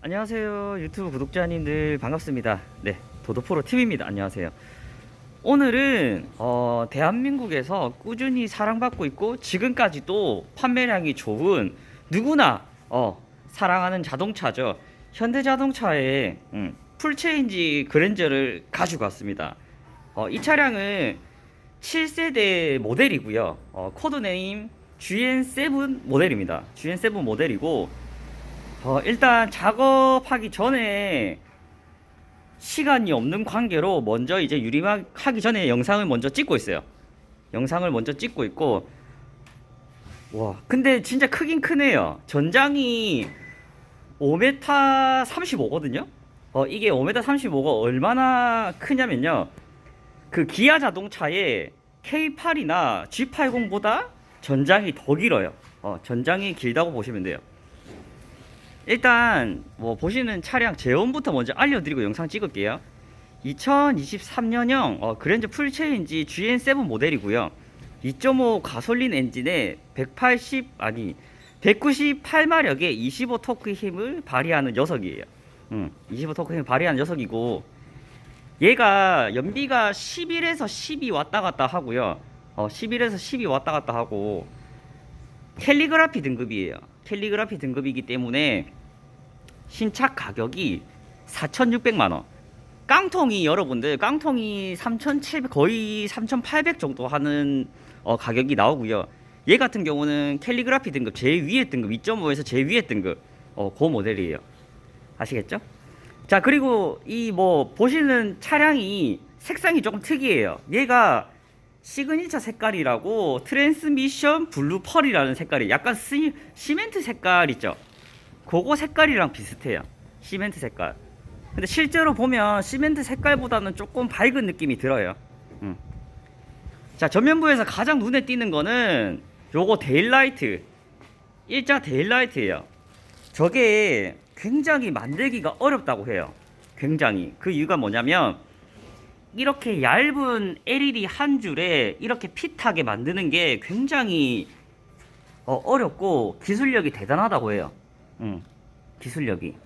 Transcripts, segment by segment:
안녕하세요 유튜브 구독자님들 반갑습니다. 네, 도도프로 팀입니다. 안녕하세요. 오늘은 대한민국에서 꾸준히 사랑받고 있고 지금까지도 판매량이 좋은 누구나 사랑하는 자동차죠. 현대자동차의 풀체인지 그랜저를 가지고 왔습니다. 이 차량은 7세대 모델이고요. 코드네임 GN7 모델입니다. GN7 모델이고 일단 작업하기 전에 시간이 없는 관계로 먼저 이제 유리막 하기 전에 영상을 먼저 찍고 있어요. 영상을 먼저 찍고 있고, 와, 근데 진짜 크긴 크네요. 전장이 5m 35거든요? 이게 5m 35가 얼마나 크냐면요. 그 기아 자동차의 K8이나 G80보다 전장이 더 길어요. 전장이 길다고 보시면 돼요. 일단 뭐 보시는 차량 제원부터 먼저 알려드리고 영상 찍을게요. 2023년형 그랜저 풀체인지 GN7 모델이고요. 2.5 가솔린 엔진에 198마력의 25 토크 힘을 발휘하는 녀석이에요. 25 토크 힘을 발휘하는 녀석이고, 얘가 연비가 11에서 12 왔다 갔다 하고요. 11에서 12 왔다 갔다 하고, 캘리그라피 등급이에요. 캘리그라피 등급이기 때문에 신차 가격이 4,600만원. 깡통이 여러분들 깡통이 3,700 거의 3,800 정도 하는 가격이 나오고요. 얘 같은 경우는 캘리그라피 등급 제일 위에 등급 2.5에서 제일 위에 등급 그 모델이에요. 아시겠죠? 자, 그리고 이 뭐 보시는 차량이 색상이 조금 특이해요. 얘가 시그니처 색깔이라고 트랜스미션 블루 펄이라는 색깔이 약간 시멘트 색깔 있죠? 그거 색깔이랑 비슷해요. 시멘트 색깔. 근데 실제로 보면 시멘트 색깔보다는 조금 밝은 느낌이 들어요. 자, 전면부에서 가장 눈에 띄는 거는 요거 데일라이트. 일자 데일라이트예요. 저게 굉장히 만들기가 어렵다고 해요. 굉장히. 그 이유가 뭐냐면 이렇게 얇은 LED 한 줄에 이렇게 핏하게 만드는 게 굉장히 어렵고 기술력이 대단하다고 해요. 기술력이.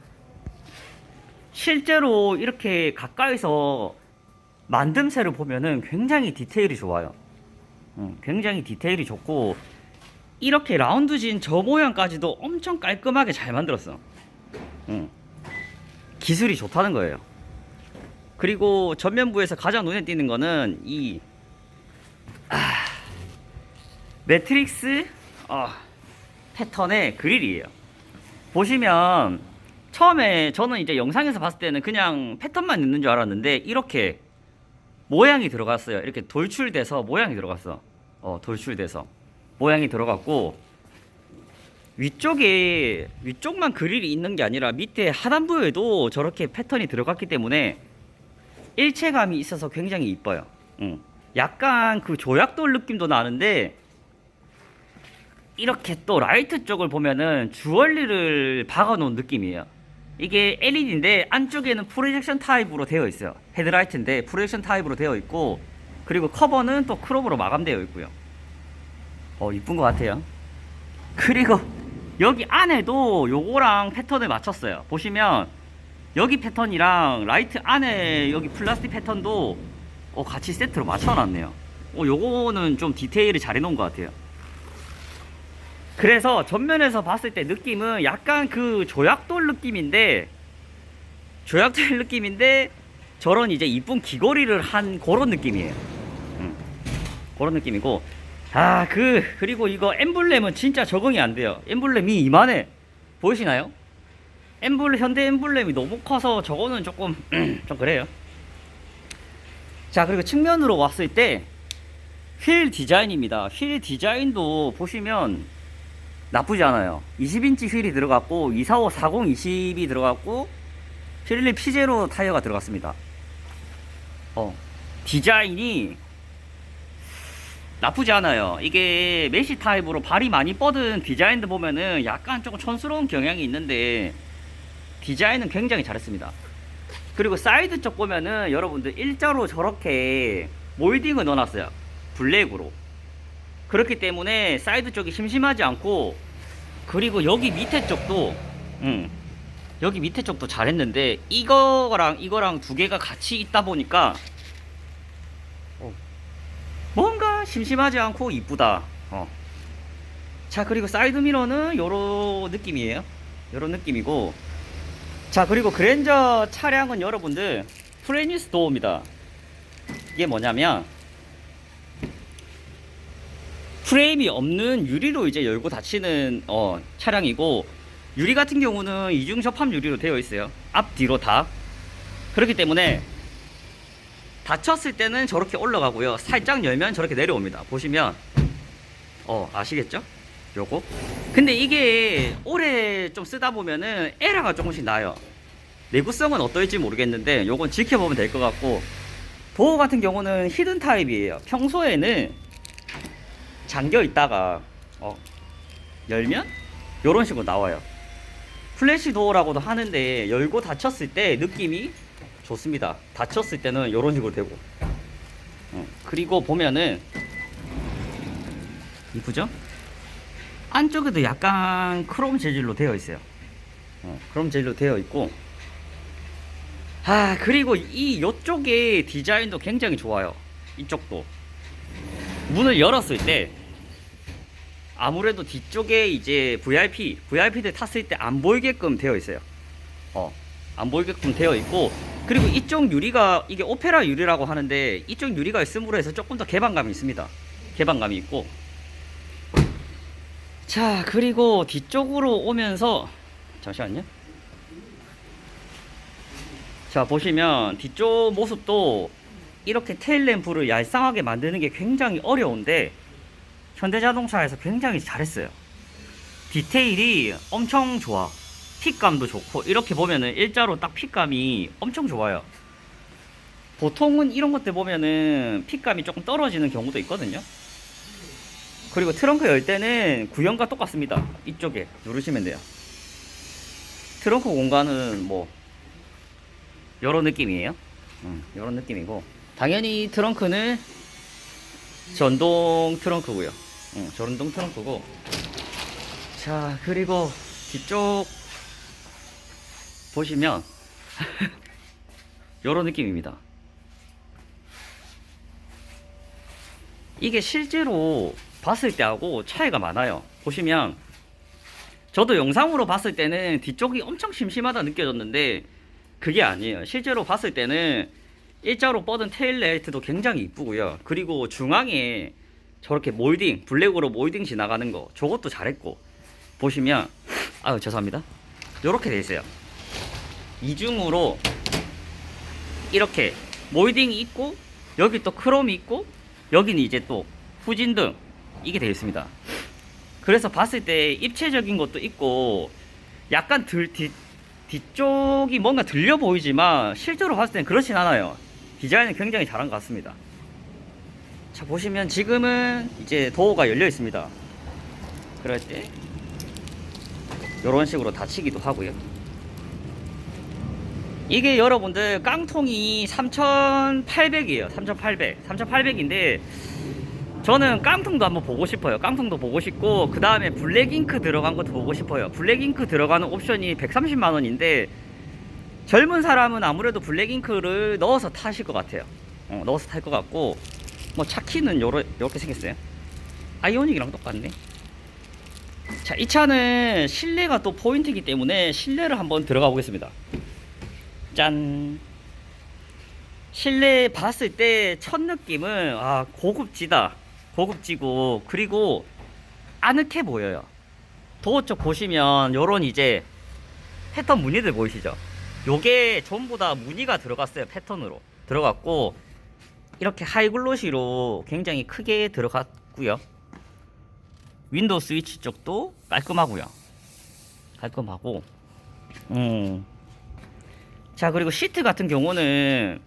실제로 이렇게 가까이서 만듦새를 보면은 굉장히 디테일이 좋아요. 굉장히 디테일이 좋고, 이렇게 라운드진 저 모양까지도 엄청 깔끔하게 잘 만들었어. 기술이 좋다는 거예요. 그리고 전면부에서 가장 눈에 띄는 거는 이 매트릭스 패턴의 그릴이에요. 보시면 처음에 저는 이제 영상에서 봤을 때는 그냥 패턴만 있는 줄 알았는데 이렇게 모양이 들어갔어요. 이렇게 돌출돼서 모양이 들어갔어. 돌출돼서 모양이 들어갔고, 위쪽만 그릴이 있는 게 아니라 밑에 하단부에도 저렇게 패턴이 들어갔기 때문에 일체감이 있어서 굉장히 이뻐요. 약간 그 조약돌 느낌도 나는데, 이렇게 또 라이트 쪽을 보면은 주얼리를 박아놓은 느낌이에요. 이게 LED인데 안쪽에는 프로젝션 타입으로 되어 있어요. 헤드라이트인데 프로젝션 타입으로 되어 있고, 그리고 커버는 또 크롬으로 마감되어 있고요. 이쁜 것 같아요. 그리고 여기 안에도 요거랑 패턴을 맞췄어요. 보시면 여기 패턴이랑 라이트 안에 여기 플라스틱 패턴도 같이 세트로 맞춰놨네요. 요거는 좀 디테일을 잘 해놓은 것 같아요. 그래서 전면에서 봤을 때 느낌은 약간 그 조약돌 느낌인데 저런 이제 이쁜 귀걸이를 한 그런 느낌이에요. 그런 느낌이고, 그리고 이거 엠블렘은 진짜 적응이 안 돼요. 엠블렘이 이만해. 보이시나요? 현대 엠블렘이 너무 커서 저거는 조금 좀 그래요. 자, 그리고 측면으로 왔을 때 휠 디자인입니다. 휠 디자인도 보시면 나쁘지 않아요. 20인치 휠이 들어갔고 245 40 20이 들어갔고 피렐리 피제로 타이어가 들어갔습니다. 디자인이 나쁘지 않아요. 이게 메시 타입으로 발이 많이 뻗은 디자인도 보면은 약간 조금 촌스러운 경향이 있는데 디자인은 굉장히 잘했습니다. 그리고 사이드 쪽 보면은 여러분들 일자로 저렇게 몰딩을 넣어놨어요. 블랙으로. 그렇기 때문에 사이드 쪽이 심심하지 않고, 그리고 여기 밑에 쪽도 여기 밑에 쪽도 잘했는데 이거랑 두 개가 같이 있다 보니까 뭔가 심심하지 않고 이쁘다. 자, 그리고 사이드 미러는 요런 느낌이에요. 요런 느낌이고, 자, 그리고 그랜저 차량은 여러분들 프레니스 도어입니다. 이게 뭐냐면 프레임이 없는 유리로 이제 열고 닫히는 차량이고, 유리 같은 경우는 이중 접합 유리로 되어 있어요. 앞 뒤로 다. 그렇기 때문에 닫혔을 때는 저렇게 올라가고요, 살짝 열면 저렇게 내려옵니다. 보시면 아시겠죠? 요거. 근데 이게 오래 좀 쓰다 보면은 에러가 조금씩 나요. 내구성은 어떨지 모르겠는데 요건 지켜보면 될 것 같고, 도어 같은 경우는 히든 타입이에요. 평소에는 잠겨 있다가 열면 요런 식으로 나와요. 플래시 도어라고도 하는데 열고 닫혔을 때 느낌이 좋습니다. 닫혔을 때는 요런 식으로 되고, 그리고 보면은 이쁘죠? 안쪽에도 약간 크롬 재질로 되어 있어요. 크롬 재질로 되어 있고, 그리고 요쪽의 디자인도 굉장히 좋아요. 이쪽도 문을 열었을 때 아무래도 뒤쪽에 이제 VIP들 탔을 때 안 보이게끔 되어 있어요. 안 보이게끔 되어 있고, 그리고 이쪽 유리가 이게 오페라 유리라고 하는데 이쪽 유리가 있음으로 해서 조금 더 개방감이 있습니다. 개방감이 있고, 자, 그리고 뒤쪽으로 오면서 잠시만요. 자, 보시면 뒤쪽 모습도 이렇게 테일램프를 얄쌍하게 만드는 게 굉장히 어려운데 현대자동차에서 굉장히 잘했어요. 디테일이 엄청 좋아. 핏감도 좋고, 이렇게 보면은 일자로 딱 핏감이 엄청 좋아요. 보통은 이런 것들 보면은 핏감이 조금 떨어지는 경우도 있거든요. 그리고 트렁크 열 때는 구형과 똑같습니다. 이쪽에 누르시면 돼요. 트렁크 공간은 뭐 요런 느낌이에요. 요런 느낌이고, 당연히 트렁크는 전동 트렁크고요. 전동 트렁크고. 자, 그리고 뒤쪽 보시면 요런 느낌입니다. 이게 실제로 봤을 때하고 차이가 많아요. 보시면 저도 영상으로 봤을 때는 뒤쪽이 엄청 심심하다 느껴졌는데 그게 아니에요. 실제로 봤을 때는 일자로 뻗은 테일 라이트도 굉장히 이쁘고요. 그리고 중앙에 저렇게 몰딩, 블랙으로 몰딩 지나가는 거, 저것도 잘했고, 보시면 죄송합니다. 요렇게 돼 있어요. 이중으로 이렇게 몰딩이 있고, 여기 또 크롬이 있고, 여기는 이제 또 후진등 이게 되어 있습니다. 그래서 봤을 때 입체적인 것도 있고, 약간 뒤쪽이 뭔가 들려 보이지만 실제로 봤을 땐 그렇진 않아요. 디자인은 굉장히 잘한 것 같습니다. 자, 보시면 지금은 이제 도어가 열려 있습니다. 그럴 때 이런 식으로 닫히기도 하고요. 이게 여러분들 깡통이 3800이에요 3800인데 저는 깡통도 한번 보고 싶어요. 깡통도 보고 싶고, 그 다음에 블랙잉크 들어간 것도 보고 싶어요. 블랙잉크 들어가는 옵션이 130만원인데 젊은 사람은 아무래도 블랙잉크를 넣어서 타실 것 같아요. 넣어서 탈 것 같고, 뭐 차키는 요렇게 생겼어요. 아이오닉이랑 똑같네. 자, 이 차는 실내가 또 포인트이기 때문에 실내를 한번 들어가 보겠습니다. 짠. 실내 봤을 때 첫 느낌은 고급지다. 고급지고, 그리고 아늑해 보여요. 도어 쪽 보시면 요런 이제 패턴 무늬들 보이시죠? 요게 전부 다 무늬가 들어갔어요. 패턴으로 들어갔고, 이렇게 하이글로시로 굉장히 크게 들어갔고요. 윈도우 스위치 쪽도 깔끔하고요. 깔끔하고, 자, 그리고 시트 같은 경우는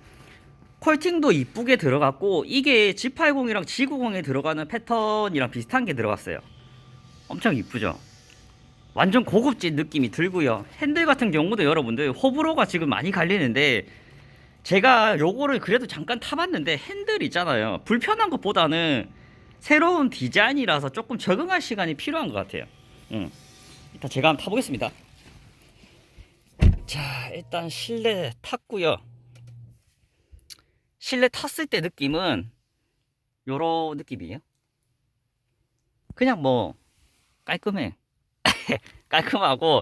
컬팅도 이쁘게 들어갔고, 이게 G80이랑 G90에 들어가는 패턴이랑 비슷한 게 들어갔어요. 엄청 이쁘죠? 완전 고급진 느낌이 들고요. 핸들 같은 경우도 여러분들 호불호가 지금 많이 갈리는데, 제가 요거를 그래도 잠깐 타봤는데 핸들 있잖아요, 불편한 것보다는 새로운 디자인이라서 조금 적응할 시간이 필요한 것 같아요. 일단 제가 한번 타보겠습니다. 일단 실내 탔고요. 실내 탔을 때 느낌은 요런 느낌이에요. 그냥 뭐 깔끔해. 깔끔하고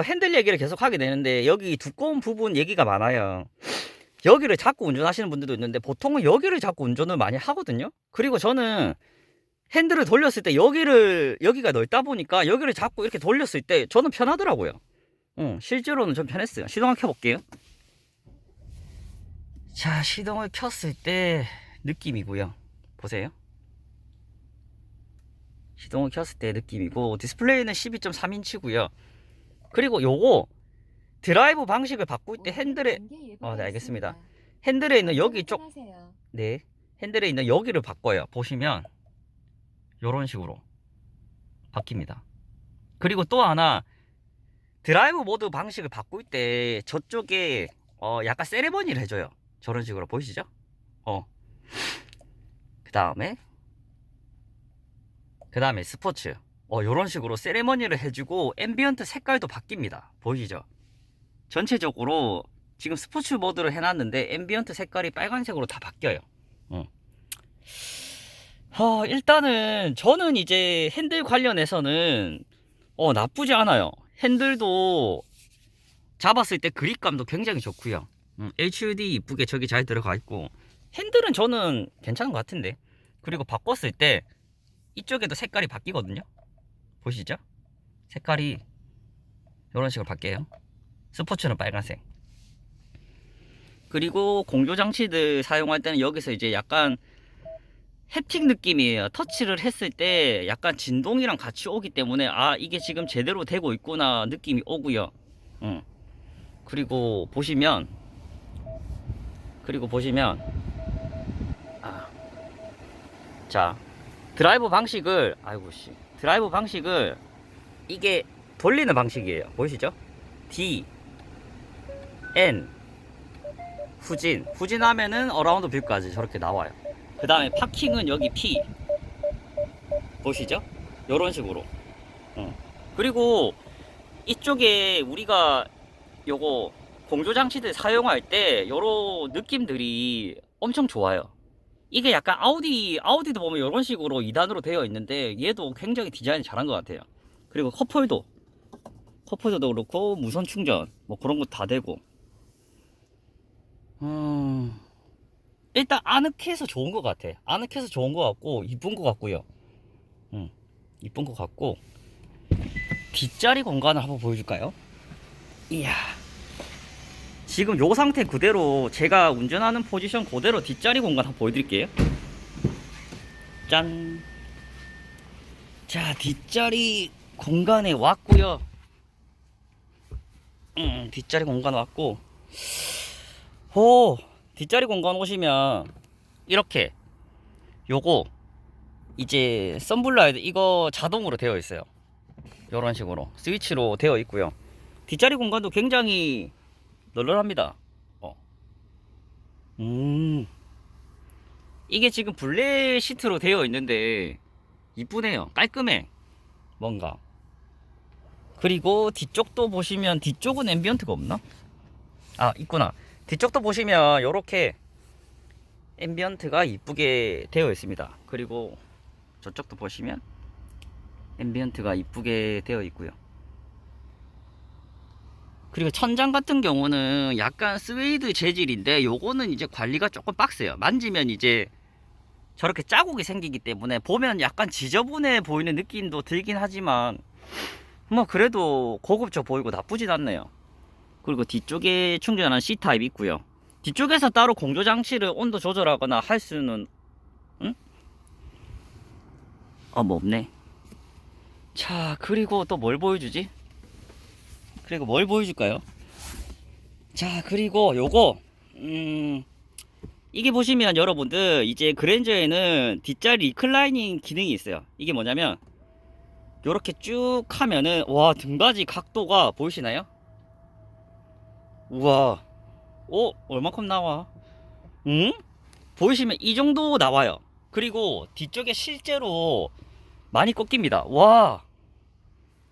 핸들 얘기를 계속 하게 되는데 여기 두꺼운 부분 얘기가 많아요. 여기를 잡고 운전하시는 분들도 있는데 보통은 여기를 잡고 운전을 많이 하거든요. 그리고 저는 핸들을 돌렸을 때 여기가 넓다 보니까 여기를 잡고 이렇게 돌렸을 때 저는 편하더라고요. 실제로는 좀 편했어요. 시동 한번 켜볼게요. 자, 시동을 켰을 때 느낌이고요. 보세요. 시동을 켰을 때 느낌이고, 디스플레이는 12.3인치고요. 그리고 요거 드라이브 방식을 바꿀 때 핸들에 네, 알겠습니다. 핸들에 있는 여기 쪽, 네, 핸들에 있는 여기를 바꿔요. 보시면 요런 식으로 바뀝니다. 그리고 또 하나, 드라이브 모드 방식을 바꿀 때 저쪽에 약간 세레머니를 해줘요. 저런 식으로 보이시죠? 그 다음에 스포츠 요런 식으로 세레머니를 해주고 앰비언트 색깔도 바뀝니다. 보이시죠? 전체적으로 지금 스포츠 모드를 해놨는데 앰비언트 색깔이 빨간색으로 다 바뀌어요. 일단은 저는 이제 핸들 관련해서는 나쁘지 않아요. 핸들도 잡았을 때 그립감도 굉장히 좋고요. HUD 이쁘게 저기 잘 들어가 있고, 핸들은 저는 괜찮은 것 같은데. 그리고 바꿨을 때 이쪽에도 색깔이 바뀌거든요. 보시죠? 색깔이 이런 식으로 바뀌어요. 스포츠는 빨간색. 그리고 공조장치들 사용할 때는 여기서 이제 약간 햅틱 느낌이에요. 터치를 했을 때 약간 진동이랑 같이 오기 때문에 이게 지금 제대로 되고 있구나 느낌이 오고요. 그리고 보시면 자, 드라이브 방식을 이게 돌리는 방식이에요. 보이시죠? D, N, 후진하면은 어라운드 뷰까지 저렇게 나와요. 그 다음에 파킹은 여기 P, 보시죠? 요런 식으로. 그리고 이쪽에 우리가 요거 공조장치들 사용할 때 요런 느낌들이 엄청 좋아요. 이게 약간 아우디도 보면 이런 식으로 2단으로 되어 있는데 얘도 굉장히 디자인 잘한 것 같아요. 그리고 컵홀더도 그렇고 무선 충전 뭐 그런 거 다 되고. 일단 아늑해서 좋은 것 같아. 아늑해서 좋은 것 같고 이쁜 것 같고요. 이쁜 것 같고, 뒷자리 공간을 한번 보여줄까요? 이야, 지금 요 상태 그대로 제가 운전하는 포지션 그대로 뒷자리 공간 한번 보여드릴게요. 짠. 자, 뒷자리 공간에 왔고요. 뒷자리 공간 왔고, 뒷자리 공간 오시면 이렇게 요거 이제 썬블라이드 이거 자동으로 되어 있어요. 요런 식으로 스위치로 되어 있고요. 뒷자리 공간도 굉장히 널널합니다. 이게 지금 블랙 시트로 되어 있는데 이쁘네요. 깔끔해. 뭔가. 그리고 뒤쪽도 보시면, 뒤쪽은 앰비언트가 없나? 있구나. 뒤쪽도 보시면 요렇게 앰비언트가 이쁘게 되어 있습니다. 그리고 저쪽도 보시면 앰비언트가 이쁘게 되어 있고요. 그리고 천장 같은 경우는 약간 스웨이드 재질인데 요거는 이제 관리가 조금 빡세요. 만지면 이제 저렇게 자국이 생기기 때문에 보면 약간 지저분해 보이는 느낌도 들긴 하지만 뭐 그래도 고급져 보이고 나쁘진 않네요. 그리고 뒤쪽에 충전하는 C타입 있고요. 뒤쪽에서 따로 공조장치를 온도 조절하거나 할 수는 뭐 없네. 자, 그리고 또 뭘 보여주지? 뭘 보여줄까요? 자, 그리고 요거 이게 보시면 여러분들 이제 그랜저에는 뒷자리 리클라이닝 기능이 있어요. 이게 뭐냐면 요렇게 쭉 하면은 와, 등받이 각도가 보이시나요? 우와, 얼마큼 나와? 보이시면 이 정도 나와요. 그리고 뒤쪽에 실제로 많이 꺾입니다. 와.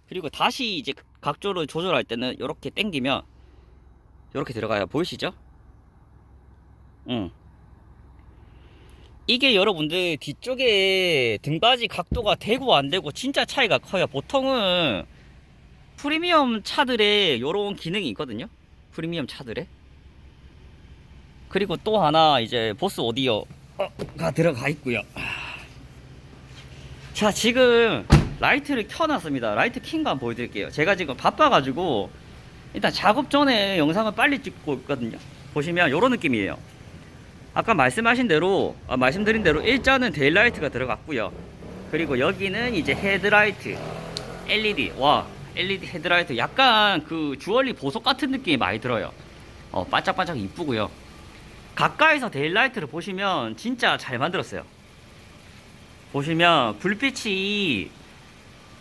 그리고 다시 이제 각도를 조절할 때는 이렇게 당기면 이렇게 들어가요. 보이시죠? 이게 여러분들 뒤쪽에 등받이 각도가 되고 안 되고 진짜 차이가 커요. 보통은 프리미엄 차들에 이런 기능이 있거든요. 프리미엄 차들에. 그리고 또 하나 이제 보스 오디오가 들어가 있고요. 자, 지금 라이트를 켜놨습니다. 라이트 킨 거 한번 보여드릴게요. 제가 지금 바빠가지고 일단 작업 전에 영상을 빨리 찍고 있거든요. 보시면 이런 느낌이에요. 아까 말씀드린 대로 일자는 데일라이트가 들어갔고요. 그리고 여기는 이제 헤드라이트 LED. 와, LED 헤드라이트 약간 그 주얼리 보석 같은 느낌이 많이 들어요. 반짝반짝 이쁘고요. 가까이서 데일라이트를 보시면 진짜 잘 만들었어요. 보시면 불빛이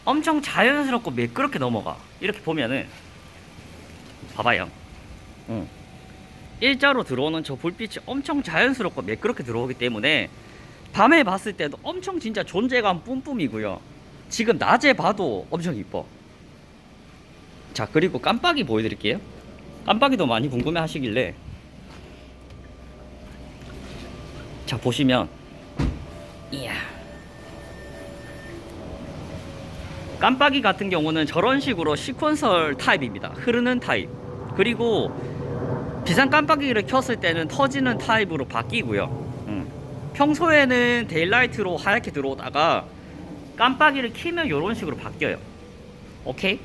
엄청 자연스럽고 매끄럽게 넘어가. 이렇게 보면은 봐봐요. 일자로 들어오는 저 불빛이 엄청 자연스럽고 매끄럽게 들어오기 때문에 밤에 봤을 때도 엄청 진짜 존재감 뿜뿜이고요. 지금 낮에 봐도 엄청 이뻐. 자, 그리고 깜빡이 보여드릴게요. 깜빡이도 많이 궁금해 하시길래, 자, 보시면 이야, 깜빡이 같은 경우는 저런 식으로 시퀀설 타입입니다. 흐르는 타입. 그리고 비상 깜빡이를 켰을 때는 터지는 타입으로 바뀌고요. 평소에는 데일라이트로 하얗게 들어오다가 깜빡이를 켜면 이런 식으로 바뀌어요. 오케이?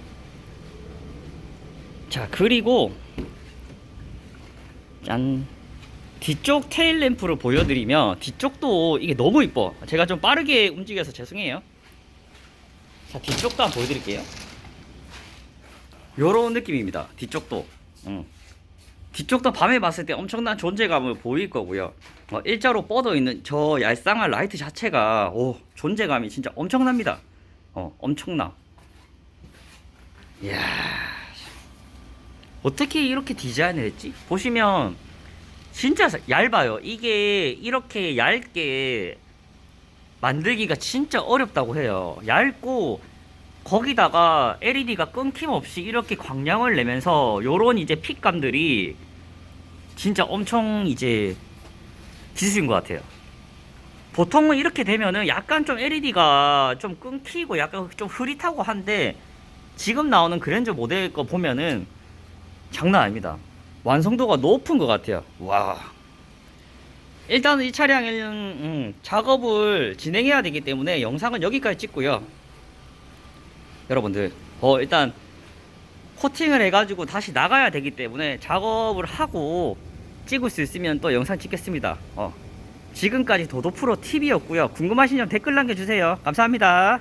자, 그리고 짠, 뒤쪽 테일 램프를 보여드리면 뒤쪽도 이게 너무 이뻐. 제가 좀 빠르게 움직여서 죄송해요. 자, 뒤쪽도 한번 보여드릴게요. 요런 느낌입니다. 뒤쪽도. 뒤쪽도 밤에 봤을 때 엄청난 존재감을 보일 거고요. 일자로 뻗어 있는 저 얄쌍한 라이트 자체가 존재감이 진짜 엄청납니다. 엄청나. 이야, 어떻게 이렇게 디자인을 했지? 보시면 진짜 얇아요. 이게 이렇게 얇게 만들기가 진짜 어렵다고 해요. 얇고 거기다가 LED가 끊김없이 이렇게 광량을 내면서 요런 이제 핏감들이 진짜 엄청 이제 기술인 것 같아요. 보통은 이렇게 되면은 약간 좀 LED가 좀 끊기고 약간 좀 흐릿하고 한데, 지금 나오는 그랜저 모델 거 보면은 장난 아닙니다. 완성도가 높은 것 같아요. 와. 일단은 이 차량은 작업을 진행해야 되기 때문에 영상은 여기까지 찍고요. 여러분들 일단 코팅을 해가지고 다시 나가야 되기 때문에 작업을 하고 찍을 수 있으면 또 영상 찍겠습니다. 지금까지 도도프로 TV였고요. 궁금하신 점 댓글 남겨주세요. 감사합니다.